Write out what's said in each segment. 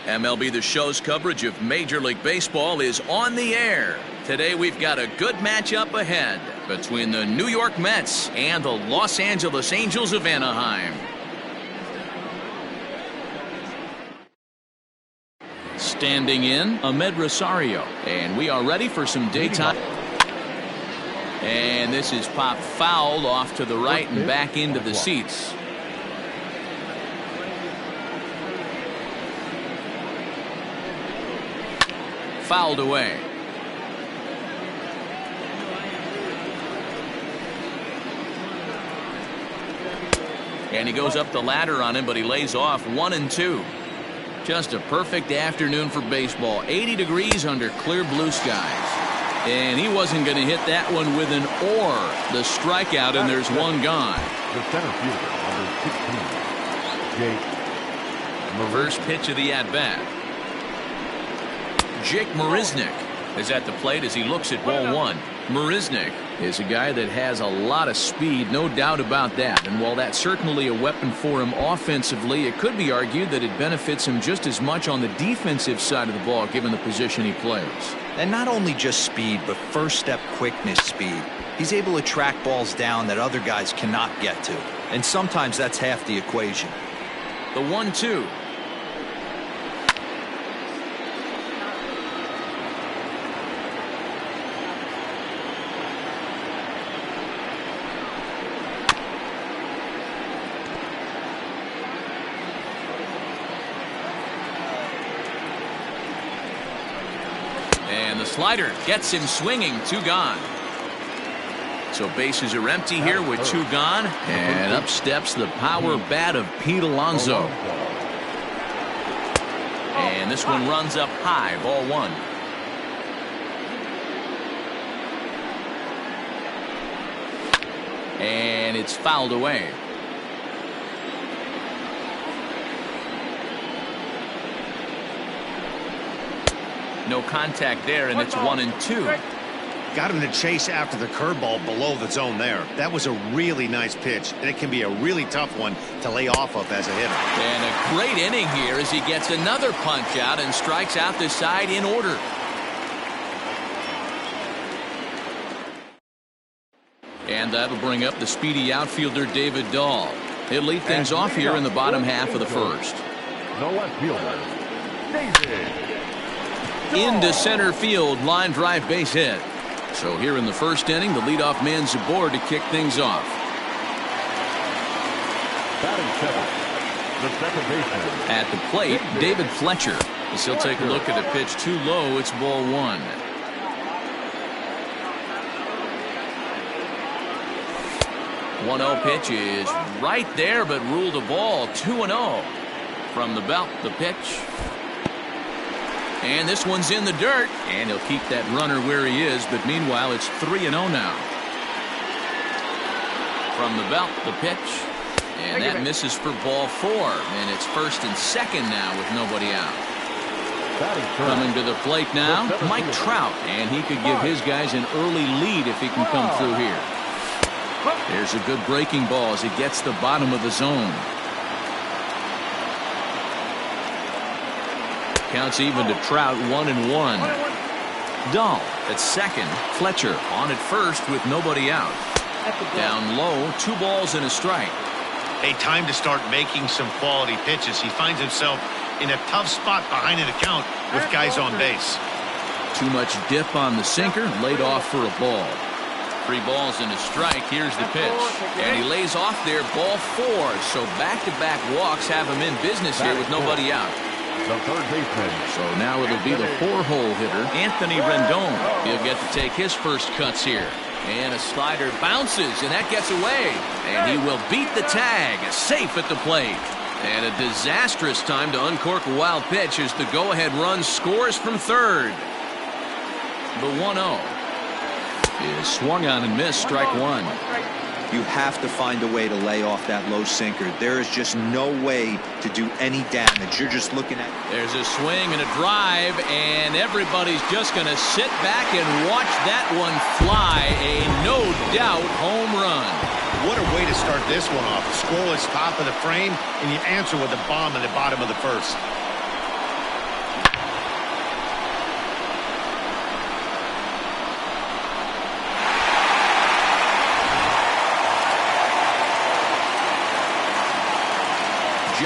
MLB The Show's coverage of Major League Baseball is on the air. Today we've got a good matchup ahead between the New York Mets and the Los Angeles Angels of Anaheim. Standing in, Ahmed Rosario. And we are ready for some daytime. And this is popped foul off to the right and back into the seats. Fouled away. And he goes up the ladder on him, but he lays off 1-2. Just a perfect afternoon for baseball. 80 degrees under clear blue skies. And he wasn't going to hit that one with an or. The strikeout, and there's one gone. The center fielder, number 16, Jake. First pitch of the at-bat. Jake Marisnick is at the plate as he looks at ball one. Marisnick is a guy that has a lot of speed, no doubt about that. And while that's certainly a weapon for him offensively, it could be argued that it benefits him just as much on the defensive side of the ball, given the position he plays. And not only just speed, but first step quickness speed. He's able to track balls down that other guys cannot get to. And sometimes that's half the equation. The 1-2. And the slider gets him swinging. 2 gone. So bases are empty here with 2 gone. And up steps the power bat of Pete Alonso. And this one runs up high. Ball 1. And it's fouled away. No contact there, and it's 1-2. Got him to chase after the curveball below the zone there. That was a really nice pitch, and it can be a really tough one to lay off of as a hitter. And a great inning here as he gets another punch out and strikes out the side in order. And that'll bring up the speedy outfielder David Dahl. He'll lead things off here in the bottom half of the first. The left fielder, David. Into center field, line drive base hit. So here in the first inning, the leadoff man's aboard to kick things off. Batting seventh, the second baseman. At the plate, David Fletcher. As he'll take a look at a pitch too low. It's ball 1. One 1-0 pitch is right there, but ruled a ball. 2-0 from the belt. The pitch. And this one's in the dirt, and he'll keep that runner where he is, but meanwhile it's 3-0 now. From the belt, the pitch, and that misses for ball 4, and it's first and second now with nobody out. Coming to the plate now, Mike Trout, and he could give his guys an early lead if he can come through here. There's a good breaking ball as he gets the bottom of the zone. Counts even to Trout, 1-1. Dahl at second. Fletcher on at first with nobody out. Down low, 2 balls and a strike. Hey, time to start making some quality pitches. He finds himself in a tough spot behind an account with guys on base. Too much dip on the sinker, laid off for a ball. 3 balls and a strike. Here's the pitch. And he lays off there, ball 4. So back-to-back walks have him in business here with nobody out. The third baseman. So now it'll be the 4-hole hitter, Anthony Rendon. He'll get to take his first cuts here. And a slider bounces, and that gets away. And he will beat the tag, safe at the plate. And a disastrous time to uncork a wild pitch as the go-ahead run scores from third. The 1-0 is swung on and missed, strike 1. You have to find a way to lay off that low sinker. There is just no way to do any damage. You're just looking at. There's a swing and a drive, and everybody's just going to sit back and watch that one fly. A no-doubt home run. What a way to start this one off. Scoreless top of the frame, and you answer with a bomb in the bottom of the first.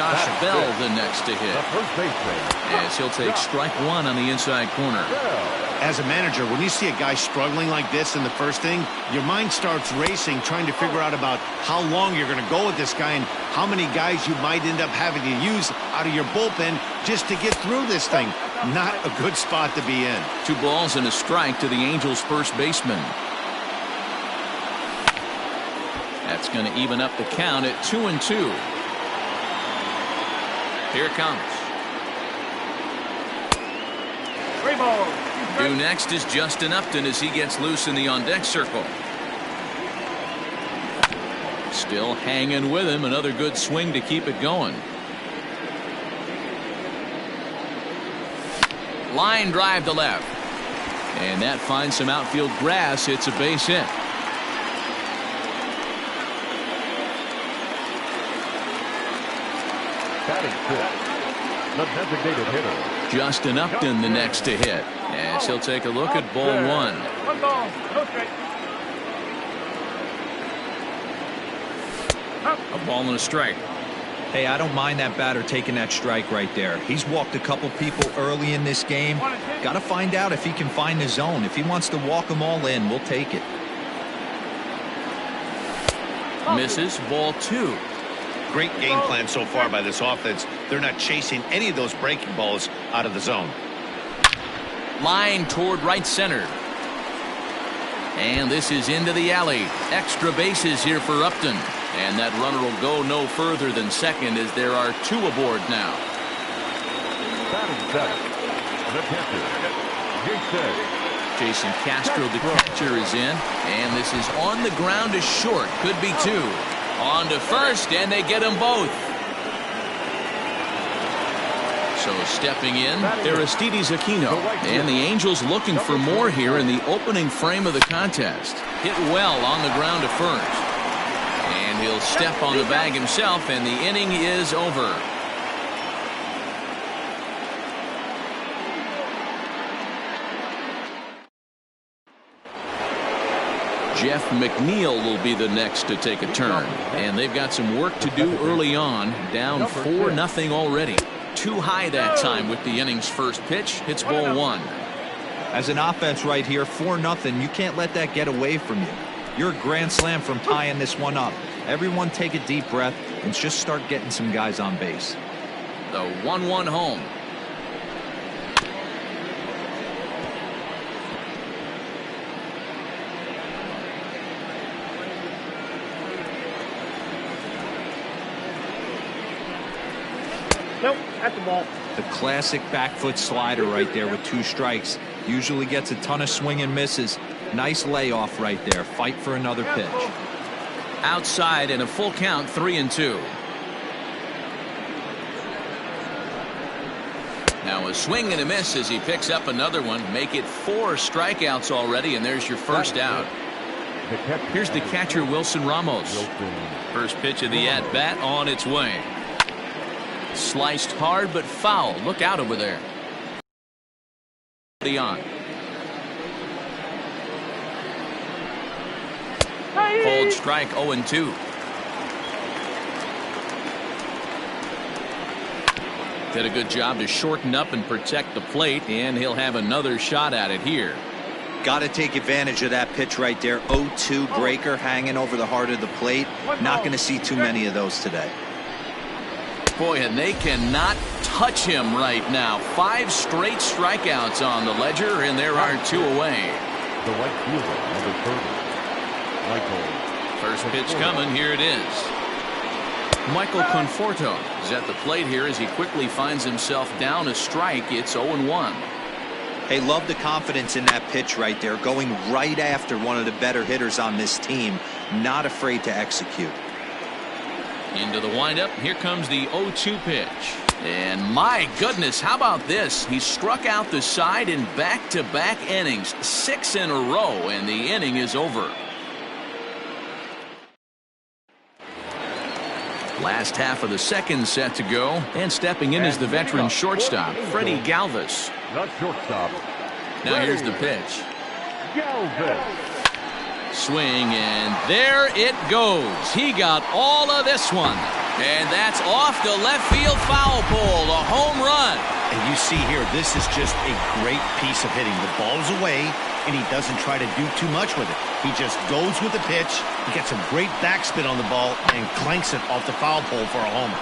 Josh Bell the next to hit. The first baseman. As he'll take strike one on the inside corner. As a manager, when you see a guy struggling like this in the first inning, your mind starts racing, trying to figure out about how long you're going to go with this guy and how many guys you might end up having to use out of your bullpen just to get through this thing. Not a good spot to be in. 2 balls and a strike to the Angels' first baseman. That's going to even up the count at 2-2. Here it comes. 3 balls. Due next is Justin Upton as he gets loose in the on-deck circle. Still hanging with him. Another good swing to keep it going. Line drive to left. And that finds some outfield grass. It's a base hit. Batting fifth, the designated hitter. Justin Upton the next to hit. As he'll take a look at ball 1. 1 ball, no strike. A ball and a strike. Hey, I don't mind that batter taking that strike right there. He's walked a couple people early in this game. Got to find out if he can find the zone. If he wants to walk them all in, we'll take it. Misses, ball 2. Great game plan so far by this offense. They're not chasing any of those breaking balls out of the zone. Line toward right center. And this is into the alley. Extra bases here for Upton. And that runner will go no further than second as there are 2 aboard now. Batting second, the catcher, Jason Castro, the catcher, is in. And this is on the ground to short. Could be 2. On to first, and they get them both. So stepping in, Aristides Aquino. And the Angels looking for more here in the opening frame of the contest. Hit well on the ground to first. And he'll step on the bag himself, and the inning is over. Jeff McNeil will be the next to take a turn. And they've got some work to do early on. Down 4-0 already. Too high that time with the inning's first pitch. Hits ball 1. As an offense right here, 4-0, you can't let that get away from you. You're a grand slam from tying this one up. Everyone take a deep breath and just start getting some guys on base. The 1-1 home. Nope, that's the ball. The classic back foot slider right there with 2 strikes. Usually gets a ton of swing and misses. Nice layoff right there. Fight for another pitch. Outside and a full count, 3-2. Now a swing and a miss as he picks up another one. Make it 4 strikeouts already, and there's your first out. Here's the catcher, Wilson Ramos. First pitch of the at-bat on its way. Sliced hard but foul. Look out over there. On. Cold strike, 0-2. Did a good job to shorten up and protect the plate, and he'll have another shot at it here. Got to take advantage of that pitch right there. 0-2 breaker hanging over the heart of the plate. Not going to see too many of those today. Boy, and they cannot touch him right now. 5 straight strikeouts on the ledger, and there are 2 away. The right fielder, number 30. First pitch coming. Here it is. Michael Conforto is at the plate here as he quickly finds himself down a strike. It's 0-1. Hey, love the confidence in that pitch right there. Going right after one of the better hitters on this team. Not afraid to execute. Into the windup. Here comes the 0-2 pitch. And my goodness, how about this? He struck out the side in back-to-back innings. 6 in a row, and the inning is over. Last half of the second set to go, and stepping in is the veteran shortstop, Freddie Galvis. The shortstop. Now here's the pitch. Galvis. Swing, and there it goes. He got all of this one. And that's off the left field foul pole, a home run. And you see here, this is just a great piece of hitting. The ball's away, and he doesn't try to do too much with it. He just goes with the pitch, he gets a great backspin on the ball, and clanks it off the foul pole for a homer.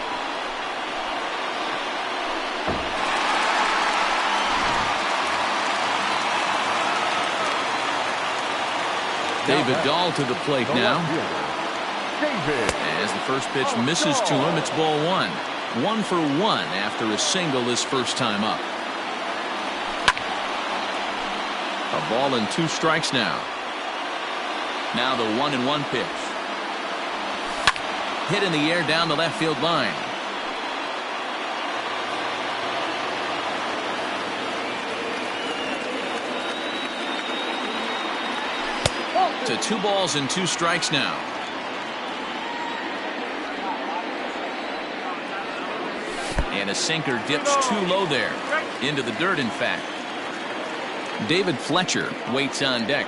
David Dahl to the plate now. As the first pitch misses to him, it's ball one. 1 for 1 after a single his first time up. A ball and 2 strikes now. Now the 1-1 pitch. Hit in the air down the left field line. To 2 balls and 2 strikes now. And a sinker dips too low there. Into the dirt, in fact. David Fletcher waits on deck.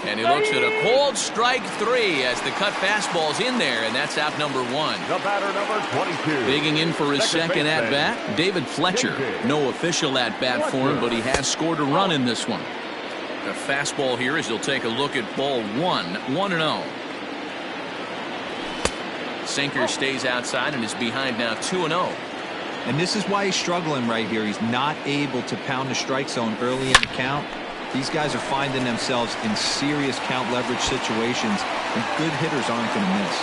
And he looks at a cold strike 3 as the cut fastball's in there, and that's out number 1. The batter, number 22. Digging in for his second at-bat, David Fletcher. No official at-bat for him, but he has scored a run in this one. A fastball here as he'll take a look at ball 1, 1-0. Sinker stays outside and is behind now 2-0. And this is why he's struggling right here. He's not able to pound the strike zone early in the count. These guys are finding themselves in serious count leverage situations, and good hitters aren't going to miss.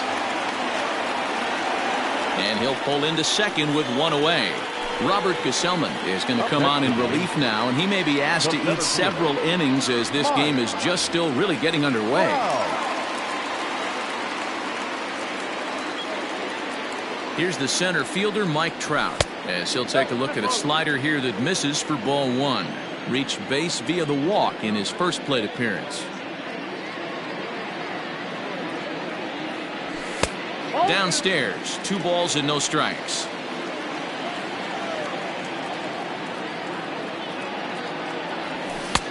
And he'll pull into second with 1 away. Robert Gesellman is going to come on in relief now, and he may be asked to eat several innings as this game is just still really getting underway. Here's the center fielder, Mike Trout, as he'll take a look at a slider here that misses for ball 1. Reached base via the walk in his first plate appearance. Downstairs, 2 balls and no strikes.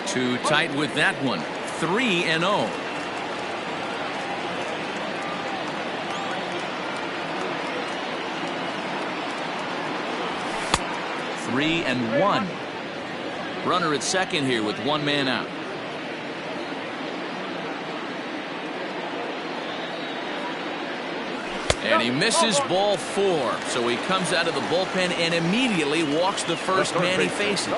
Too tight with that one. 3-0. Three and 1. Runner at second here with 1 man out. And he misses ball 4. So he comes out of the bullpen and immediately walks the first man he faces.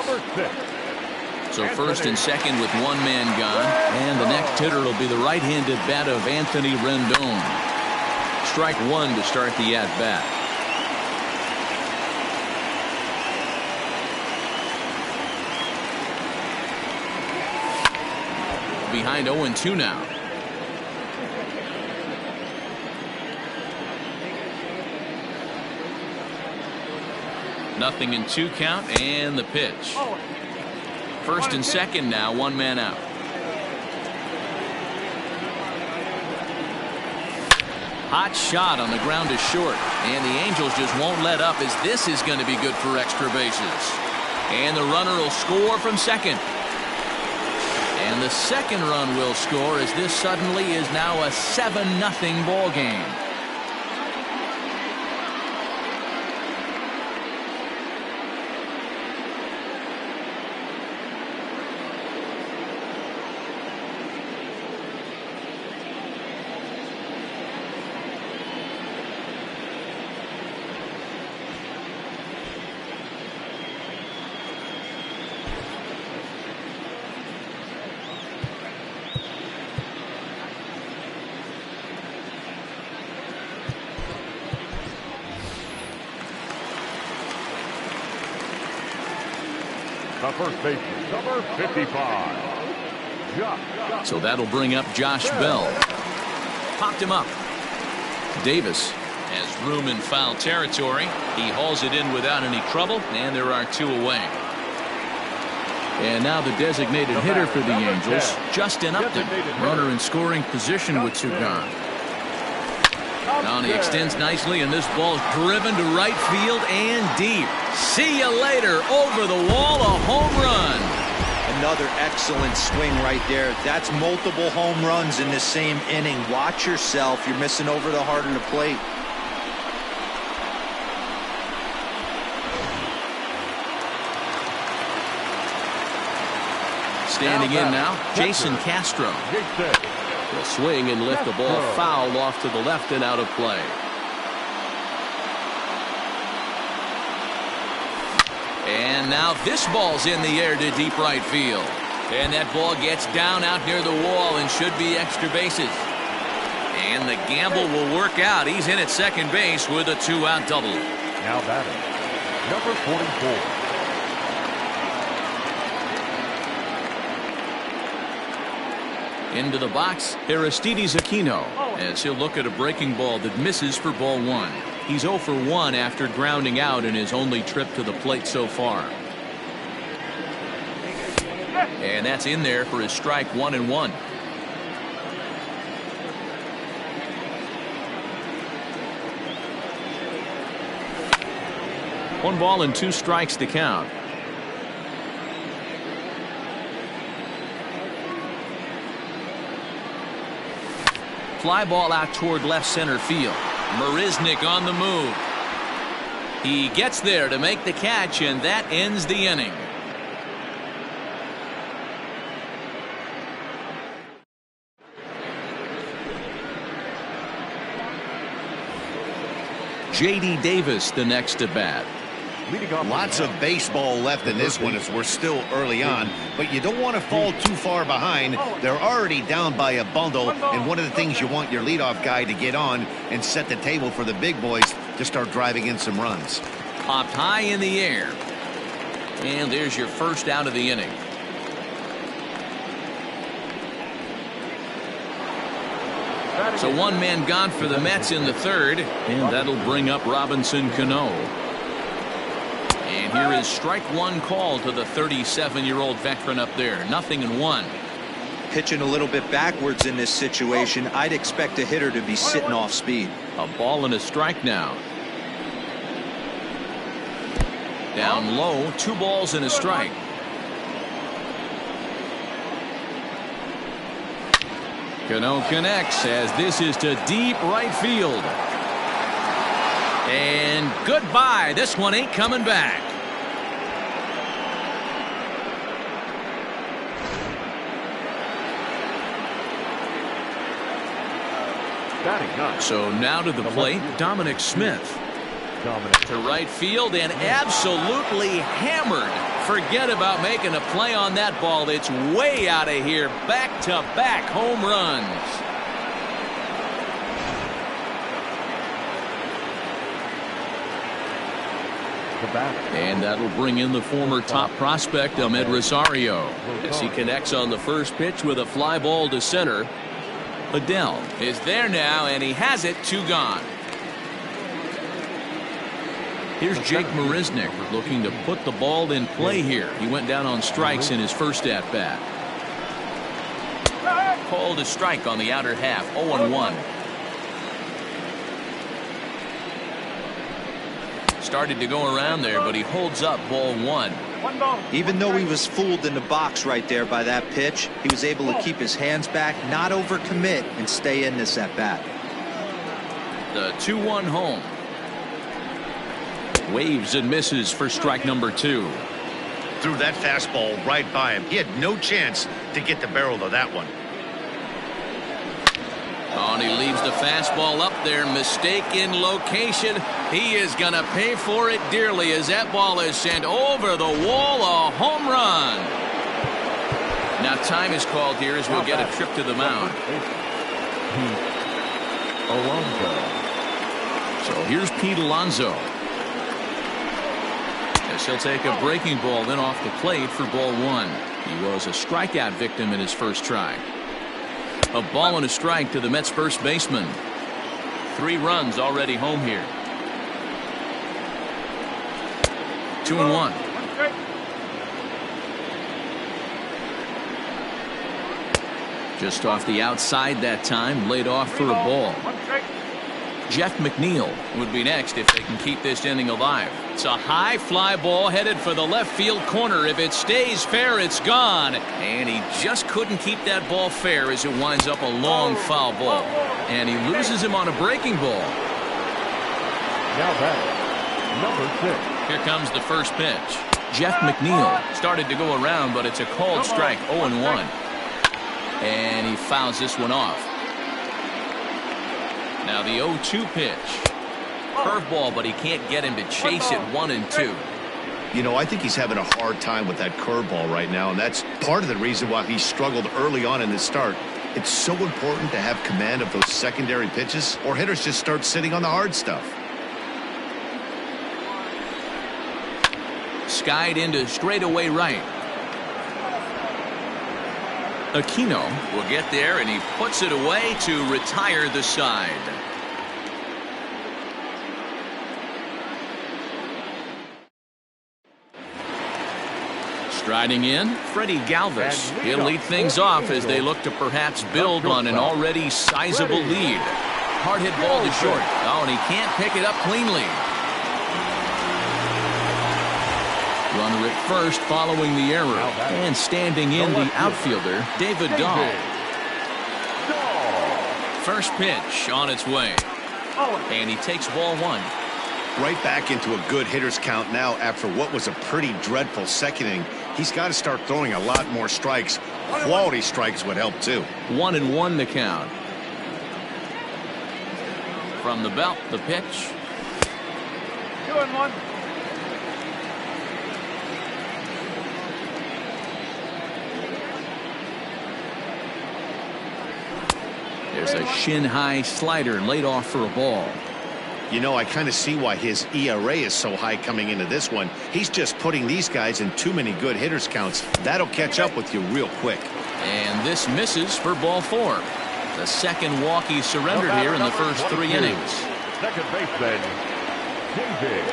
So first and second with 1 man gone. And the next hitter will be the right-handed bat of Anthony Rendon. Strike 1 to start the at-bat. Behind 0-2 now. Nothing in 2 count, and the pitch. First and second now, 1 man out. Hot shot on the ground is short, and the Angels just won't let up as this is going to be good for extra bases. And the runner will score from second. And the second run will score as this suddenly is now a 7-0 ball game. The first baseman, number 55. So that'll bring up Josh Bell. Popped him up. Davis has room in foul territory. He hauls it in without any trouble, and there are 2 away. And now the designated hitter for the Angels, Justin Upton. Runner in scoring position with 2 gone. Now he extends nicely, and this ball's driven to right field and deep. See you later. Over the wall, a home run. Another excellent swing right there. That's multiple home runs in the same inning. Watch yourself. You're missing over the heart of the plate. Standing in now, Jason Castro. Will swing and lift the ball foul off to the left and out of play. And now this ball's in the air to deep right field. And that ball gets down out near the wall and should be extra bases. And the gamble will work out. He's in at second base with a 2-out double. Now batting, number 44. Into the box, Aristides Aquino, as he'll look at a breaking ball that misses for ball one. He's 0 for 1 after grounding out in his only trip to the plate so far. And that's in there for his strike 1-1. One ball and 2 strikes to count. Fly ball out toward left center field. Marisnick on the move. He gets there to make the catch, and that ends the inning. J.D. Davis the next to bat. Lots of baseball left in this one as we're still early on, but you don't want to fall too far behind. They're already down by a bundle, and one of the things you want your leadoff guy to get on and set the table for the big boys to start driving in some runs. Popped high in the air. And there's your first out of the inning. So one man gone for the Mets in the third, and that'll bring up Robinson Cano. And here is strike one call to the 37-year-old veteran up there. 0-1. Pitching a little bit backwards in this situation. I'd expect a hitter to be sitting off speed. A ball and a strike now. Down low, 2 balls and a strike. Cano connects as this is to deep right field. And goodbye. This one ain't coming back. So now to the plate, Dominic Smith. To right field and absolutely hammered. Forget about making a play on that ball. It's way out of here. Back-to-back home runs. And that'll bring in the former top prospect, Ahmed Rosario, as he connects on the first pitch with a fly ball to center. Adele is there now, and he has it. 2 gone. Here's Jake Marisnick looking to put the ball in play here. He went down on strikes in his first at-bat. Called a strike on the outer half. 0-1. Started to go around there, but he holds up ball 1. Even though he was fooled in the box right there by that pitch, he was able to keep his hands back, not overcommit, and stay in this at-bat. The 2-1 home. Waves and misses for strike number 2. Threw that fastball right by him. He had no chance to get the barrel of that one. Oh, and he leaves the fastball up there. Mistake in location. He is going to pay for it dearly as that ball is sent over the wall. A home run. Now time is called here as we'll get a trip to the mound. So here's Pete Alonso. As he'll take a breaking ball then off the plate for ball 1. He was a strikeout victim in his first try. A ball and a strike to the Mets first baseman. 3 runs already home here. 2-1. Just off the outside that time, laid off for a ball. Jeff McNeil would be next if they can keep this inning alive. It's a high fly ball headed for the left field corner. If it stays fair, it's gone. And he just couldn't keep that ball fair as it winds up a long foul ball. And he loses him on a breaking ball. Now back, number 6. Here comes the first pitch. Jeff McNeil started to go around, but it's a called strike, 0-1. And he fouls this one off. Now the 0-2 pitch. Curveball, but he can't get him to chase it. 1-2. You know, I think he's having a hard time with that curveball right now, and that's part of the reason why he struggled early on in the start. It's so important to have command of those secondary pitches, or hitters just start sitting on the hard stuff. Skied into straightaway right. Aquino will get there, and he puts it away to retire the side. Striding in, Freddie Galvis. He'll lead things off as they look to perhaps build on an already sizable lead. Hard hit ball to short. Oh, and he can't pick it up cleanly. Runner at first following the error. And standing in, the outfielder, David Dahl. First pitch on its way. And he takes ball one. Right back into a good hitter's count now after what was a pretty dreadful second inning. He's got to start throwing a lot more strikes. Quality strikes would help too. 1-1 the count. From the belt, the pitch. 2-1. There's a shin-high slider laid off for a ball. You know, I kind of see why his ERA is so high coming into this one. He's just putting these guys in too many good hitters counts. That'll catch up with you real quick. And this misses for ball four. The second walk he surrendered here in the first 3 innings. Second baseman, David.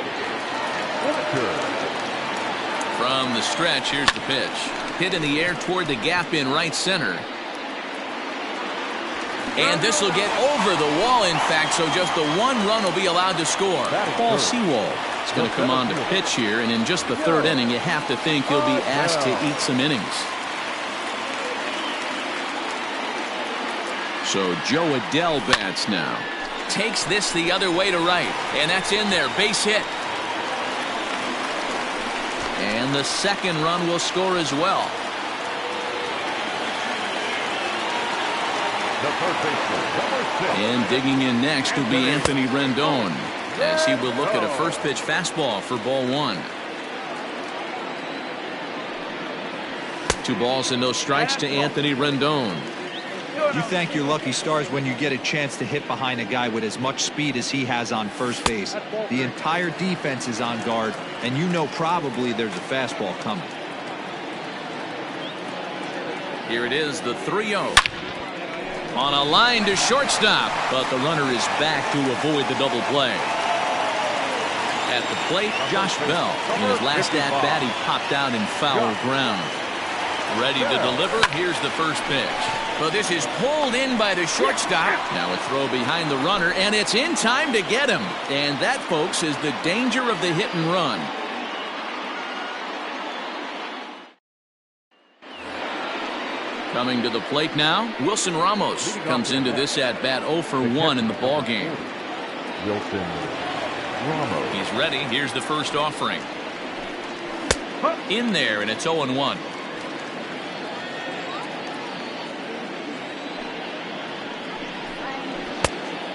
From the stretch, here's the pitch. Hit in the air toward the gap in right center. And this will get over the wall, in fact, so just the 1 run will be allowed to score. Paul Sewald is going to come on to pitch here, and in just the 3rd inning, you have to think he'll be asked to eat some innings. So Joe Adell bats now. Takes this the other way to right, and that's in there, base hit. And the second run will score as well. And digging in next will be Anthony Rendon, as he will look at a first pitch fastball for ball one. 2 balls and no strikes to Anthony Rendon. You thank your lucky stars when you get a chance to hit behind a guy with as much speed as he has on first base. The entire defense is on guard, and you know probably there's a fastball coming. Here it is, the 3-0. On a line to shortstop, but the runner is back to avoid the double play. At the plate, Josh Bell. In his last at-bat, he popped out in foul ground. Ready to deliver. Here's the first pitch. But this is pulled in by the shortstop. Now a throw behind the runner, and it's in time to get him. And that, folks, is the danger of the hit and run. Coming to the plate now, Wilson Ramos comes into this at-bat 0 for 1 in the ballgame. Wilson Ramos. He's ready. Here's the first offering. In there, and it's 0-1.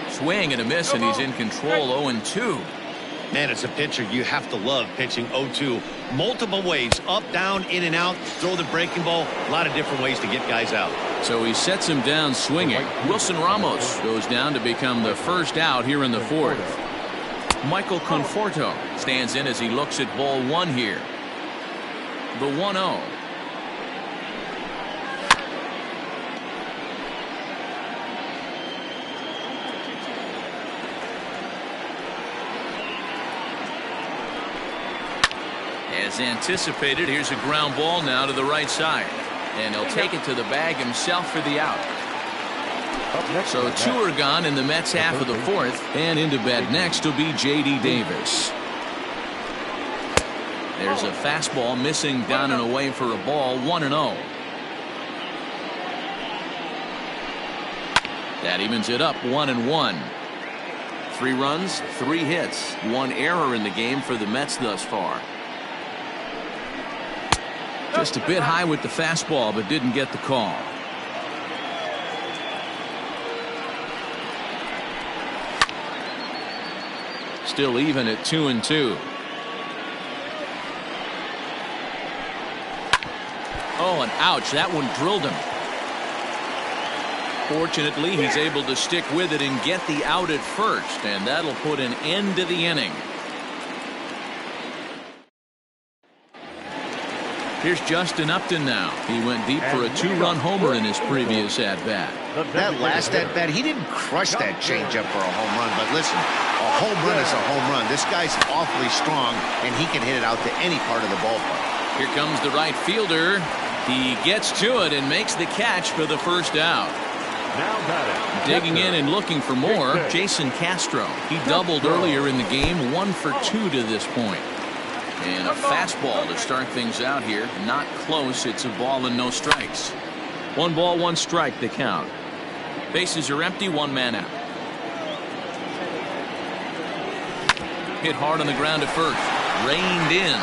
Swing and a miss, and he's in control. 0-2. Man, as a pitcher, you have to love pitching 0-2. Multiple ways, up, down, in and out, throw the breaking ball. A lot of different ways to get guys out. So he sets him down swinging. Wilson Ramos goes down to become the first out here in the 4th. Michael Conforto stands in as he looks at ball one here. The 1-0. As anticipated, here's a ground ball now to the right side. And he'll take it to the bag himself for the out. So 2 are gone in the Mets half of the 4th. And into bat next will be J.D. Davis. There's a fastball missing down and away for a ball. 1-0. That evens it up 1-1. 3 runs, 3 hits, 1 error in the game for the Mets thus far. Just a bit high with the fastball, but didn't get the call. Still even at 2-2. Oh, and ouch, that one drilled him. Fortunately, he's able to stick with it and get the out at first, and that'll put an end to the inning. Here's Justin Upton now. He went deep for a 2-run homer in his previous at-bat. That last at-bat, he didn't crush that changeup for a home run, but listen, a home run is a home run. This guy's awfully strong, and he can hit it out to any part of the ballpark. Here comes the right fielder. He gets to it and makes the catch for the first out. Digging in and looking for more, Jason Castro. He doubled earlier in the game, 1 for 2 to this point. And a fastball to start things out here. Not close. It's a ball and no strikes. 1 ball, 1 strike, the count. Bases are empty, 1 man out. Hit hard on the ground at first. Reined in.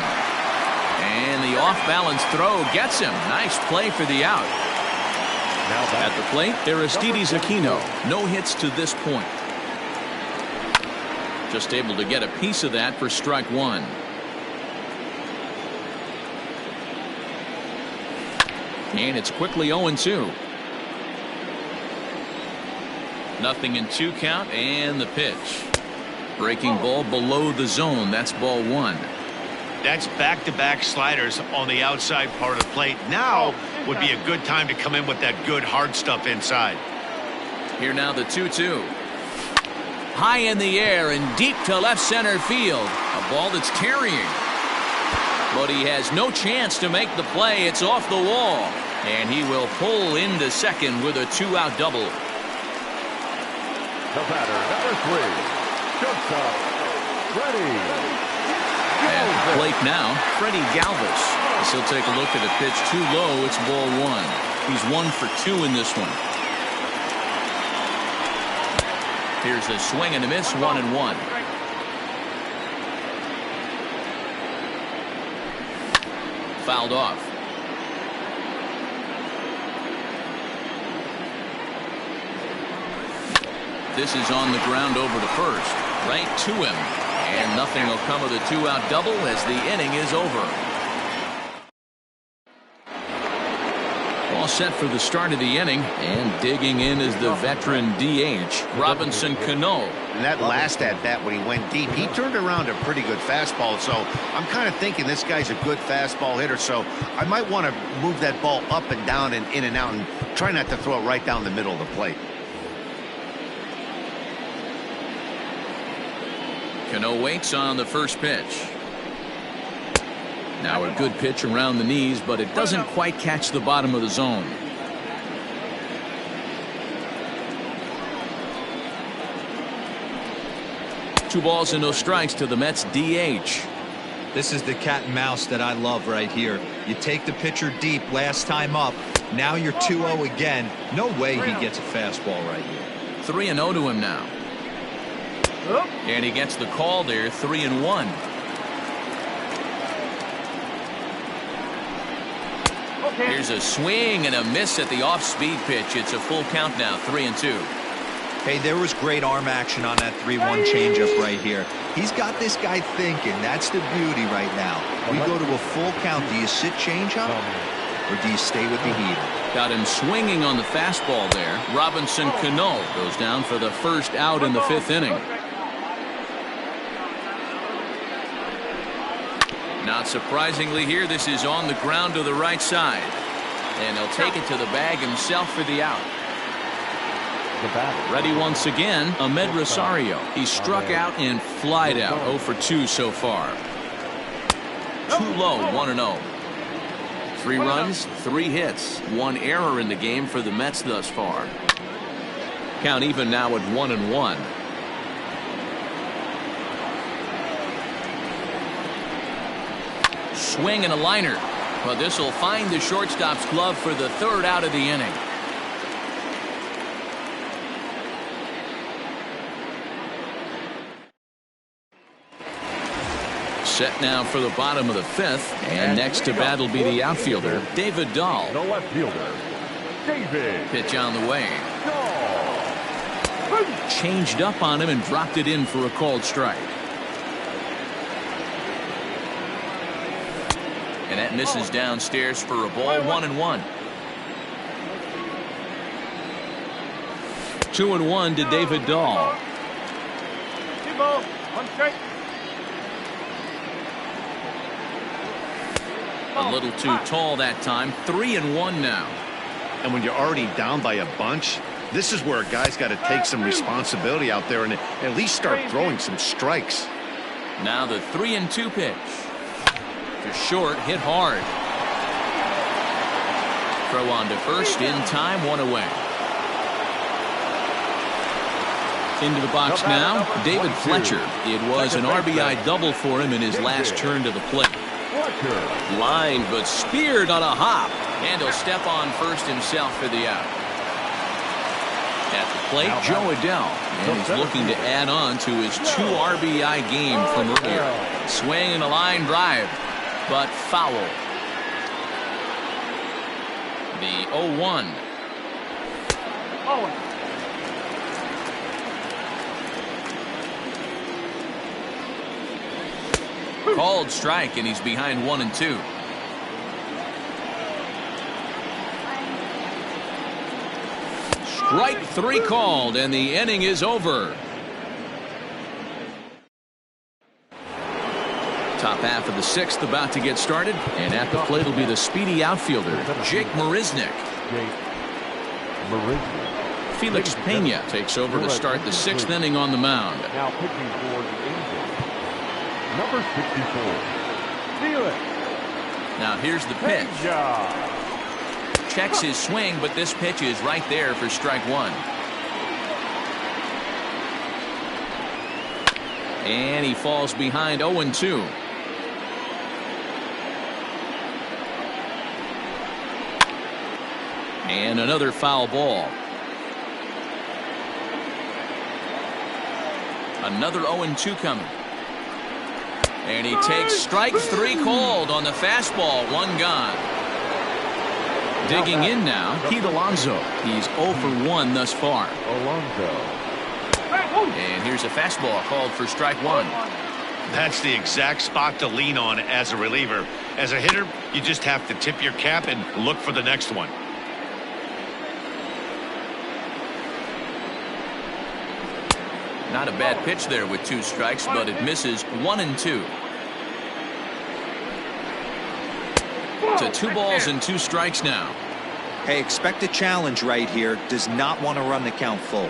And the off-balance throw gets him. Nice play for the out. At the plate, Aristides Aquino. No hits to this point. Just able to get a piece of that for strike 1. And it's quickly 0-2. Nothing in 2 count, and the pitch. Breaking ball below the zone. That's ball 1. That's back-to-back sliders on the outside part of the plate. Now would be a good time to come in with that good hard stuff inside. Here now the 2-2. High in the air and deep to left center field. A ball that's carrying. But he has no chance to make the play. It's off the wall. And he will pull into second with a 2-out double. The batter, number 3, shortstop, Freddie. At the plate now, Freddie Galvis. As he'll take a look at a pitch too low. It's ball 1. He's 1 for 2 in this one. Here's a swing and a miss, 1-1. Fouled off. This is on the ground over to first. Right to him. And nothing will come of the 2-out double as the inning is over. All set for the start of the inning. And digging in is the veteran DH, Robinson Cano. And that last at-bat when he went deep, he turned around a pretty good fastball. So I'm kind of thinking this guy's a good fastball hitter. So I might want to move that ball up and down and in and out and try not to throw it right down the middle of the plate. Cano waits on the first pitch. Now a good pitch around the knees, but it doesn't quite catch the bottom of the zone. Two balls and no strikes to the Mets DH. This is the cat and mouse that I love right here. You take the pitcher deep last time up. Now you're 2-0 again. No way he gets a fastball right here. 3-0 to him now. And he gets the call there, 3-1. Here's a swing and a miss at the off-speed pitch. It's a full count now, 3-2. Hey, there was great arm action on that 3-1 changeup right here. He's got this guy thinking. That's the beauty right now. We go to a full count. Do you sit changeup or do you stay with the heater? Got him swinging on the fastball there. Robinson Cano goes down for the first out in the 5th inning. Not surprisingly here, this is on the ground to the right side. And he'll take it to the bag himself for the out. Ready once again, Ahmed Rosario. He struck out and flied out, 0 for 2 so far. Too low, 1-0. 3 runs, 3 hits, 1 error in the game for the Mets thus far. Count even now at 1-1. Swing and a liner, but this will find the shortstop's glove for the 3rd out of the inning. Set now for the bottom of the fifth, and next to bat will be the outfielder, David Dahl. The left fielder, David. Pitch on the way. Changed up on him and dropped it in for a called strike. And that misses downstairs for a ball. 1-1. 2-1 to David Dahl. A little too tall that time. 3-1 now. And when you're already down by a bunch, this is where a guy's got to take some responsibility out there and at least start throwing some strikes. Now the 3-2 pitch. To short, hit hard. Throw on to first in time, 1 away. Into the box now, David Fletcher. It was an RBI double for him in his last turn to the plate. Lined but speared on a hop. And he'll step on first himself for the out. At the plate, Joe Adell. And he's looking to add on to his 2 RBI game from earlier. Swing and a line drive, but foul. The 0-1. Called strike, and he's behind 1-2. Strike 3 called, and the inning is over. Top half of the 6th about to get started, and at the plate will be the speedy outfielder, Jake Marisnick. Felix Pena takes over to start the 6th inning on the mound. Now pitching for the Angels, number 64, Felix. Now here's the pitch. Checks his swing, but this pitch is right there for strike 1. And he falls behind 0-2. And another foul ball. Another 0-2 coming. And he takes strike 3 called on the fastball. 1 gone. Digging in now, Pete Alonso. He's 0 for 1 thus far. And here's a fastball called for strike 1. That's the exact spot to lean on as a reliever. As a hitter, you just have to tip your cap and look for the next one. Not a bad pitch there with 2 strikes, but it misses. 1-2. To 2 balls and 2 strikes now. Hey, expect a challenge right here. Does not want to run the count full.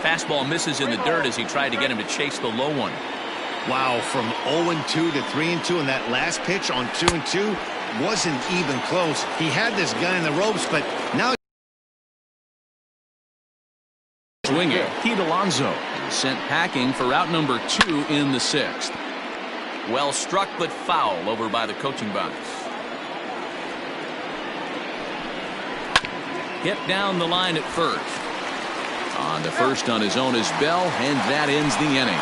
Fastball misses in the dirt as he tried to get him to chase the low one. Wow, from 0-2 to 3-2, and that last pitch on 2-2 wasn't even close. He had this guy in the ropes, but now Swinging, Pete Alonso sent packing for out number 2 in the 6th. Well struck, but foul over by the coaching box. Hit down the line at first. On to first on his own is Bell, and that ends the inning.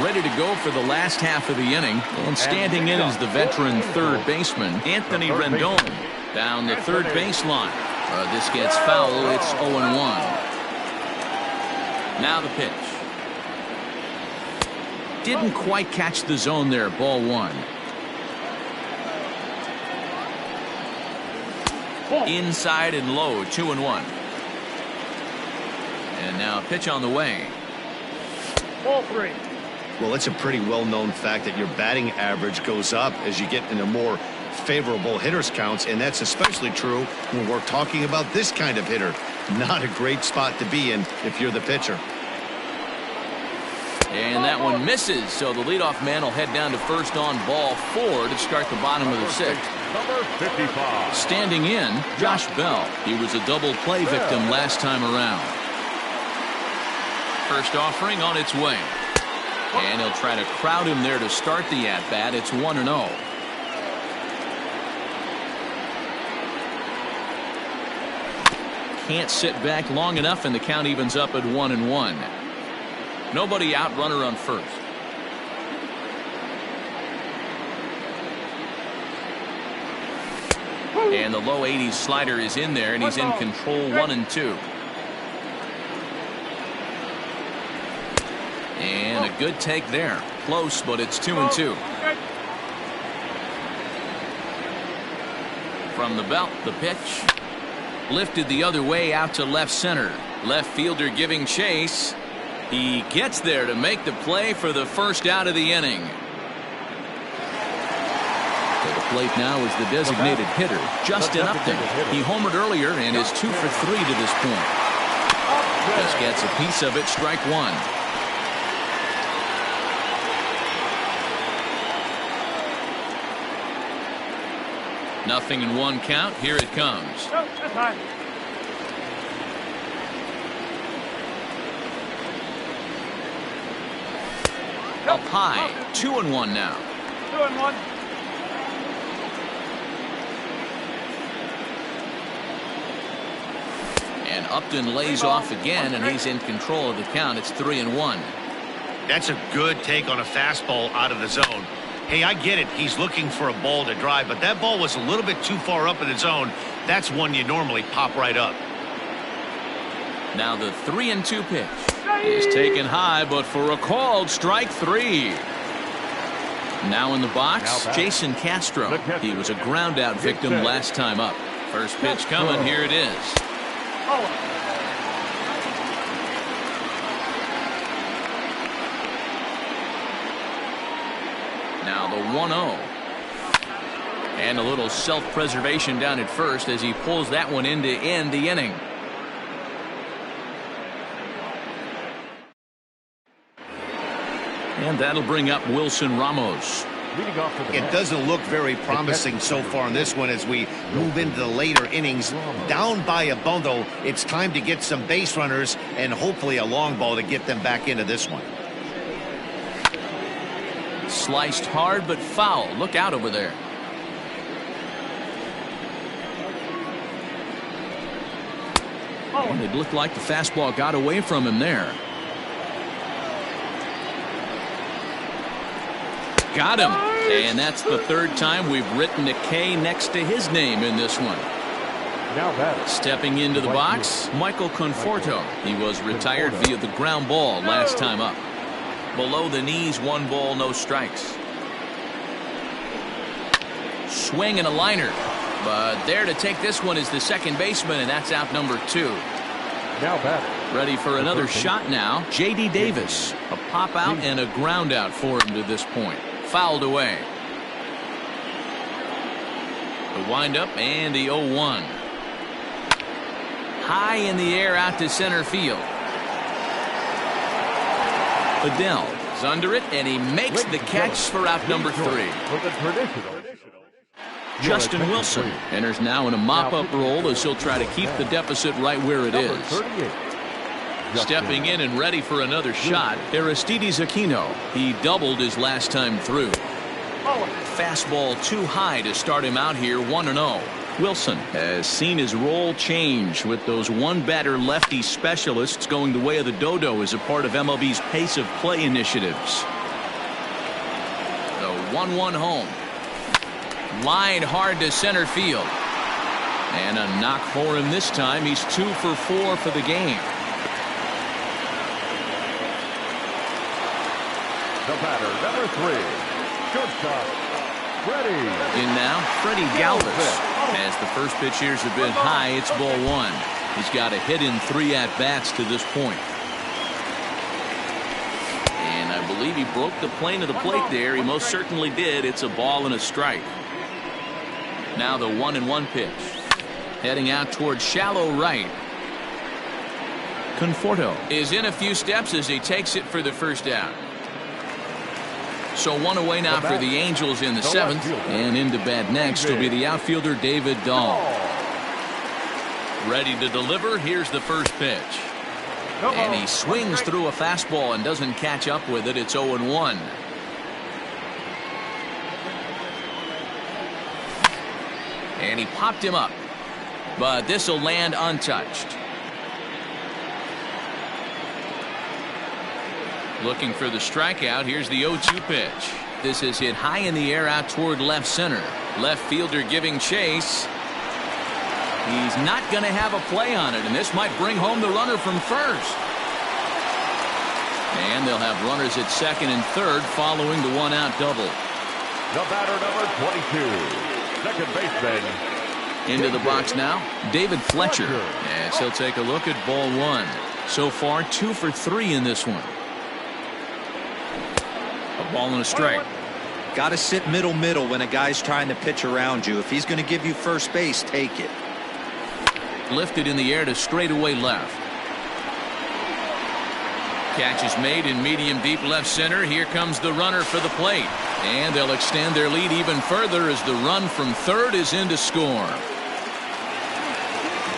Ready to go for the last half of the inning, and standing in is the veteran third baseman, Anthony Rendon, down the third baseline. This gets foul. It's 0-1. Now the pitch. Didn't quite catch the zone there. Ball 1. Inside and low. 2-1. And now a pitch on the way. Ball 3. well, it's a pretty well-known fact that your batting average goes up as you get into more favorable hitters counts, and that's especially true when we're talking about this kind of hitter. Not a great spot to be in if you're the pitcher. And that one misses, so the leadoff man will head down to first on ball 4 to start the bottom of the 6th. Number 55. Standing in, Josh Bell. He was a double play victim last time around. First offering on its way. And he'll try to crowd him there to start the at-bat. It's 1-0. Can't sit back long enough, and the count evens up at 1-1. Nobody out, runner on first. And the low 80s slider is in there, and he's in control 1-2. And a good take there. Close, but it's 2-2. From the belt, the pitch. Lifted the other way out to left center. Left fielder giving chase. He gets there to make the play for the first out of the inning. To the plate now is the designated hitter, Justin Upton. He homered earlier and is 2 for 3 to this point. Just gets a piece of it, strike one. Nothing in one count. Here it comes. Up high, 2-1 now. 2-1. And Upton lays off again, and he's in control of the count. It's 3-1. That's a good take on a fastball out of the zone. Hey, I get it. He's looking for a ball to drive, but that ball was a little bit too far up in the zone. That's one you normally pop right up. Now the 3-2 pitch is taken high, but for a called strike three. Now in the box, Jason Castro. He was a ground out victim last time up. First pitch coming. Here it is. Now the 1-0. And a little self-preservation down at first as he pulls that one in to end the inning. And that'll bring up Wilson Ramos. It doesn't look very promising so far in this one as we move into the later innings. Down by a bundle, it's time to get some base runners and hopefully a long ball to get them back into this one. Sliced hard but foul. Look out over there. And it looked like the fastball got away from him there. Got him. And that's the third time we've written a K next to his name in this one. Stepping into the box, Michael Conforto. He was retired via the ground ball last time up. Below the knees, 1 ball, no strikes. Swing and a liner. But there to take this one is the second baseman, and that's out number 2. Ready for another shot now. J.D. Davis. A pop out and a ground out for him to this point. Fouled away. The windup and the 0-1. High in the air out to center field. Adele is under it, and he makes the catch for out number 3. Justin Wilson enters now in a mop-up role as he'll try to keep the deficit right where it is. Stepping in and ready for another shot, Aristides Aquino. He doubled his last time through. Fastball too high to start him out here, 1-0. Wilson has seen his role change with those one-batter lefty specialists going the way of the dodo as a part of MLB's pace of play initiatives. The 1-1 home. Lined hard to center field. And a knock for him this time. He's 2 for 4 for the game. The batter, number 3, shortstop, Freddie. In now, Freddie Galvis. As the first pitch here's have been high, it's ball 1. He's got a hit in 3 at-bats to this point. And I believe he broke the plane of the plate there. He most certainly did. It's a ball and a strike. Now the 1-1 pitch. Heading out towards shallow right. Conforto is in a few steps as he takes it for the first out. So 1 away now for the Angels in the 7th. And into bat next will be the outfielder David Dahl. Ready to deliver. Here's the first pitch. And he swings through a fastball and doesn't catch up with it. It's 0-1. And he popped him up. But this will land untouched. Looking for the strikeout. Here's the 0-2 pitch. This is hit high in the air out toward left center. Left fielder giving chase. He's not going to have a play on it, and this might bring home the runner from first. And they'll have runners at second and third following the one-out double. The batter, number 22, second baseman. Into the box now, David Fletcher, as he'll take a look at ball one. So far, 2 for 3 in this one. A ball and a strike. Got to sit middle when a guy's trying to pitch around you. If he's going to give you first base, take it. Lifted in the air to straightaway left. Catch is made in medium deep left center. Here comes the runner for the plate. And they'll extend their lead even further as the run from third is in to score.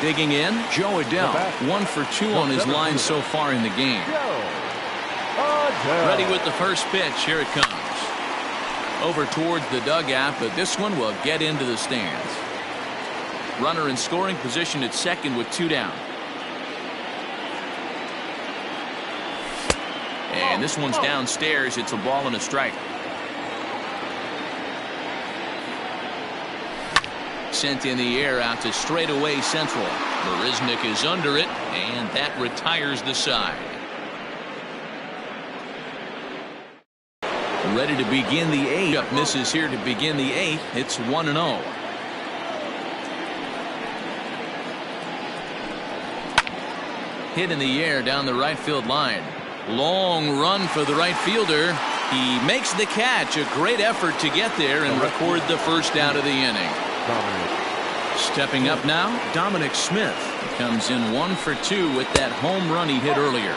Digging in, Joe Adele. 1 for 2 on his line so far in the game. Ready with the first pitch. Here it comes. Over towards the dugout, but this one will get into the stands. Runner in scoring position at second with 2 down. And this one's downstairs. It's a ball and a strike. Sent in the air out to straightaway central. Marisnik is under it, and that retires the side. Ready to begin the 8th. Up misses here to begin the 8th. It's 1-0. Hit in the air down the right field line. Long run for the right fielder. He makes the catch. A great effort to get there and record the first out of the inning. Stepping up now, Dominic Smith. He comes in 1 for 2 with that home run he hit earlier.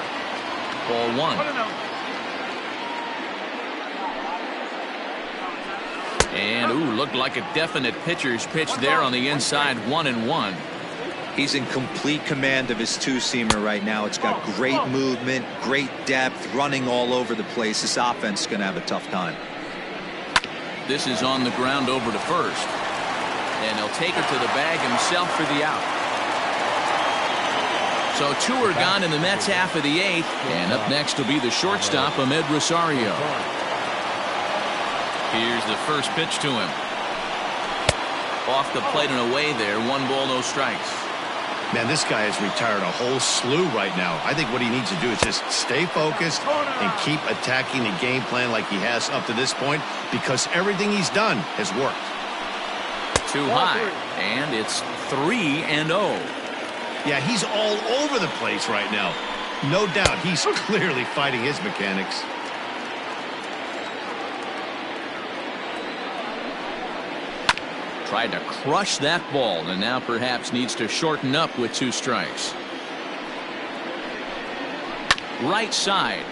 Ball 1. And, looked like a definite pitcher's pitch there on the inside, 1-1. He's in complete command of his two-seamer right now. It's got great movement, great depth, running all over the place. This offense is going to have a tough time. This is on the ground over to first. And he'll take it to the bag himself for the out. So 2 are gone in the Mets half of the 8th. And up next will be the shortstop, Ahmed Rosario. Here's the first pitch to him. Off the plate and away there. 1 ball, no strikes. Man, this guy has retired a whole slew right now. I think what he needs to do is just stay focused and keep attacking the game plan like he has up to this point, because everything he's done has worked. Too high, and it's 3-0. Yeah, he's all over the place right now. No doubt he's clearly fighting his mechanics. Tried to crush that ball, and now perhaps needs to shorten up with 2 strikes. Right side.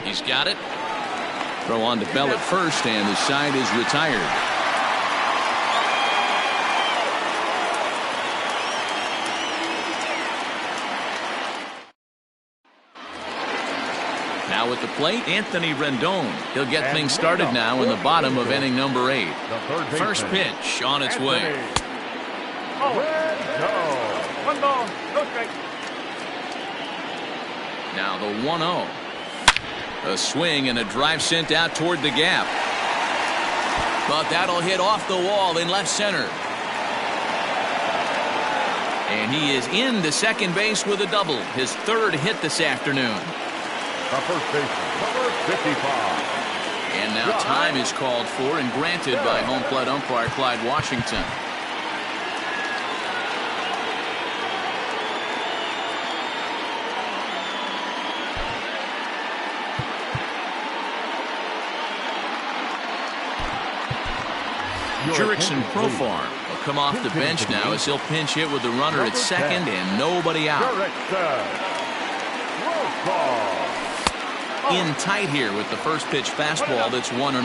He's got it. Throw on to Bell at first, and the side is retired. Now at the plate, Anthony Rendon. He'll get things started now in the bottom of inning number 8. First pitch on its way. 1 ball, no strike. Now the 1-0. A swing and a drive sent out toward the gap. But that'll hit off the wall in left center. And he is into second base with a double. His 3rd hit this afternoon. The first baseman, number 55. And now time is called for and granted by home plate umpire Clyde Washington. Jurickson Profar will come off the bench now as he'll pinch hit with the runner at second and nobody out. In tight here with the first pitch fastball that's 1-0.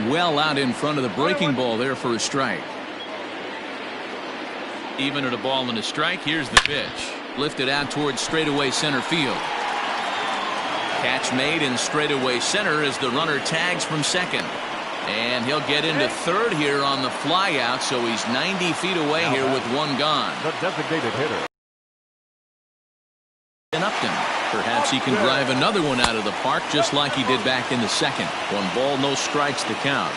Well out in front of the breaking ball there for a strike. Even at a ball and a strike, here's the pitch. Lifted out towards straightaway center field. Catch made in straightaway center as the runner tags from second. And he'll get into third here on the flyout, so he's 90 feet away here with 1 gone. The designated hitter. in Upton. Perhaps he can drive another one out of the park just like he did back in the second. 1 ball, no strikes to count.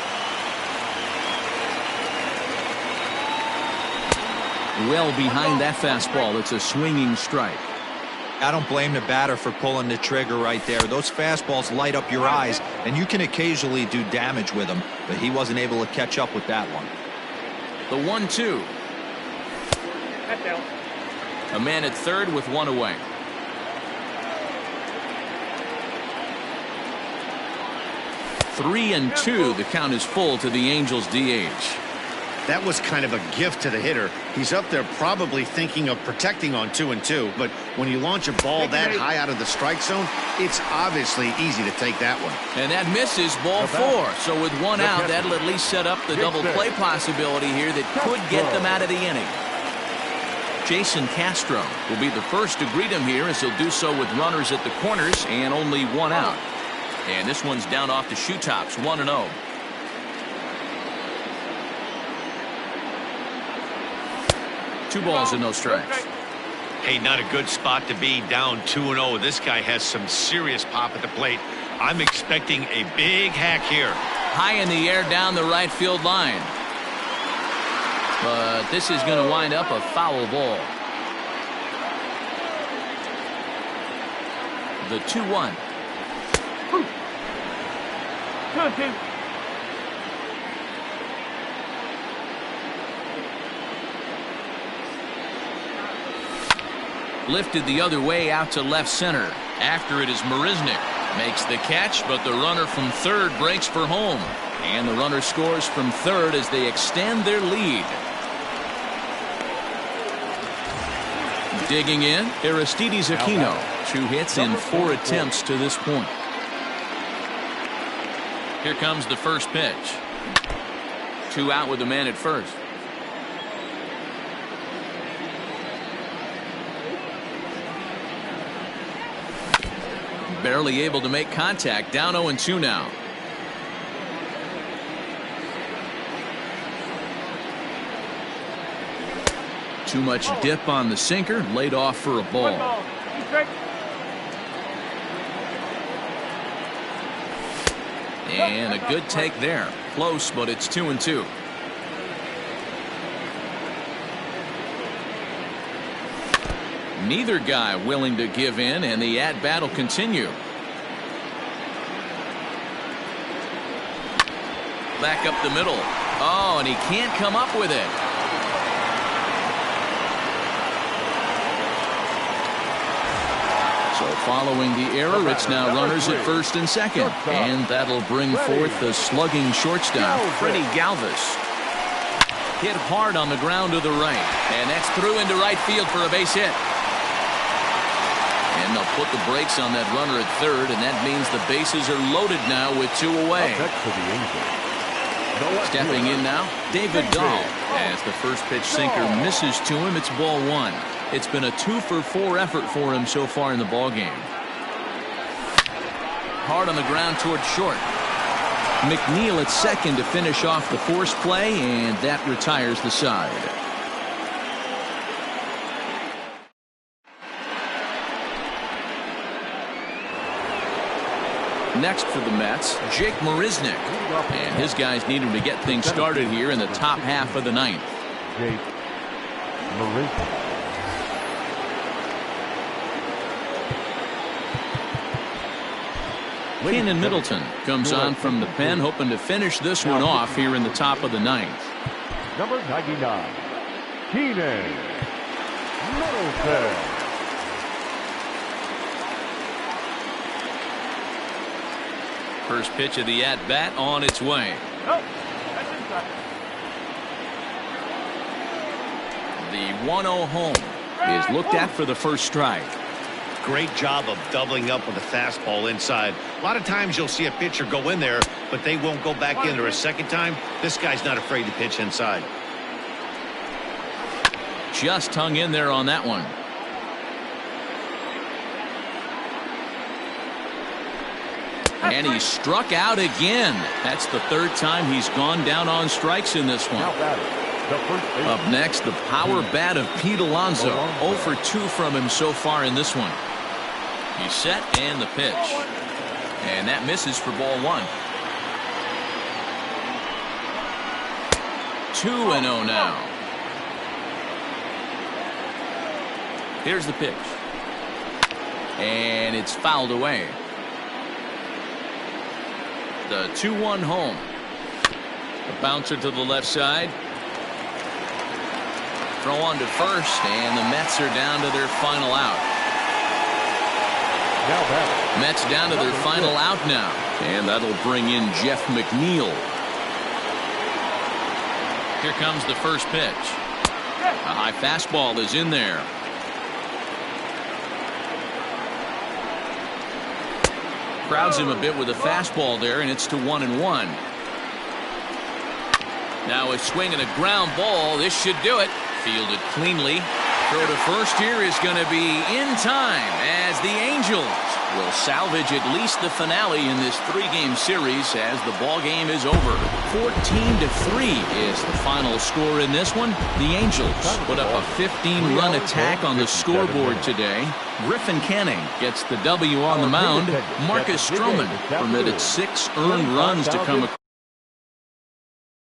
Well behind that fastball. It's a swinging strike. I don't blame the batter for pulling the trigger right there. Those fastballs light up your eyes, and you can occasionally do damage with them, but he wasn't able to catch up with that one. The 1-2. A man at third with 1 away. Three and 2. The count is full to the Angels DH. That was kind of a gift to the hitter. He's up there probably thinking of protecting on 2-2, but when you launch a ball that high out of the strike zone, it's obviously easy to take that one. And that misses, ball 4. So with 1 out, that'll at least set up the double play possibility here that could get them out of the inning. Jason Castro will be the first to greet him here, as he'll do so with runners at the corners and only 1 out. And this one's down off the shoe tops, 1-0. 2 balls and no strikes. Hey, not a good spot to be, down 2-0. This guy has some serious pop at the plate. I'm expecting a big hack here. High in the air down the right field line. But this is going to wind up a foul ball. The 2-1. 2-2. Lifted the other way out to left center. After it is Marisnick. Makes the catch, but the runner from third breaks for home. And the runner scores from third as they extend their lead. Digging in, Aristides Aquino. 2 hits in 4 attempts to this point. Here comes the first pitch. 2 out with the man at first. Barely able to make contact. Down 0-2 now. Too much dip on the sinker. Laid off for a ball. And a good take there. Close, but it's 2-2. Neither guy willing to give in, and the at-bat will continue. Back up the middle. Oh, and he can't come up with it. So following the error, it's now runners at first and second. And that'll bring forth the slugging shortstop, Freddie Galvis. Hit hard on the ground to the right. And that's through into right field for a base hit. And they'll put the brakes on that runner at third, and that means the bases are loaded now with 2 away. Stepping in now, David Dahl. As the first pitch sinker misses to him, it's ball 1. It's been a 2-for-4 effort for him so far in the ballgame. Hard on the ground towards short. McNeil at second to finish off the force play, and that retires the side. Next for the Mets, Jake Marisnick. And his guys need him to get things started here in the top half of the 9th. Jake Marisnick. Keenan Middleton comes on from the pen, hoping to finish this one off here in the top of the 9th. Number 99, Keenan Middleton. First pitch of the at-bat on its way. Oh, that's inside. The 1-0 home is looked at for the first strike. Great job of doubling up with a fastball inside. A lot of times you'll see a pitcher go in there, but they won't go back in there a second time. This guy's not afraid to pitch inside. Just hung in there on that one. And he struck out again. That's the 3rd time he's gone down on strikes in this one. Up next, the power bat of Pete Alonso. 0 for 2 from him so far in this one. He's set and the pitch. And that misses for ball 1. 2-0 now. Here's the pitch. And it's fouled away. The 2-1 home. The bouncer to the left side. Throw on to first, and the Mets are down to their final out. Mets down to their final out now. And that'll bring in Jeff McNeil. Here comes the first pitch. A high fastball is in there. Crowds him a bit with a fastball there, and it's to 1-1. Now a swing and a ground ball. This should do it. Fielded cleanly. Throw to first here is going to be in time as the Angels will salvage at least the finale in this 3-game series as the ball game is over. 14-3 is the final score in this one. The Angels put up a 15-run attack on the scoreboard today. Griffin Canning gets the W on the mound. Marcus Stroman permitted 6 earned runs to come across.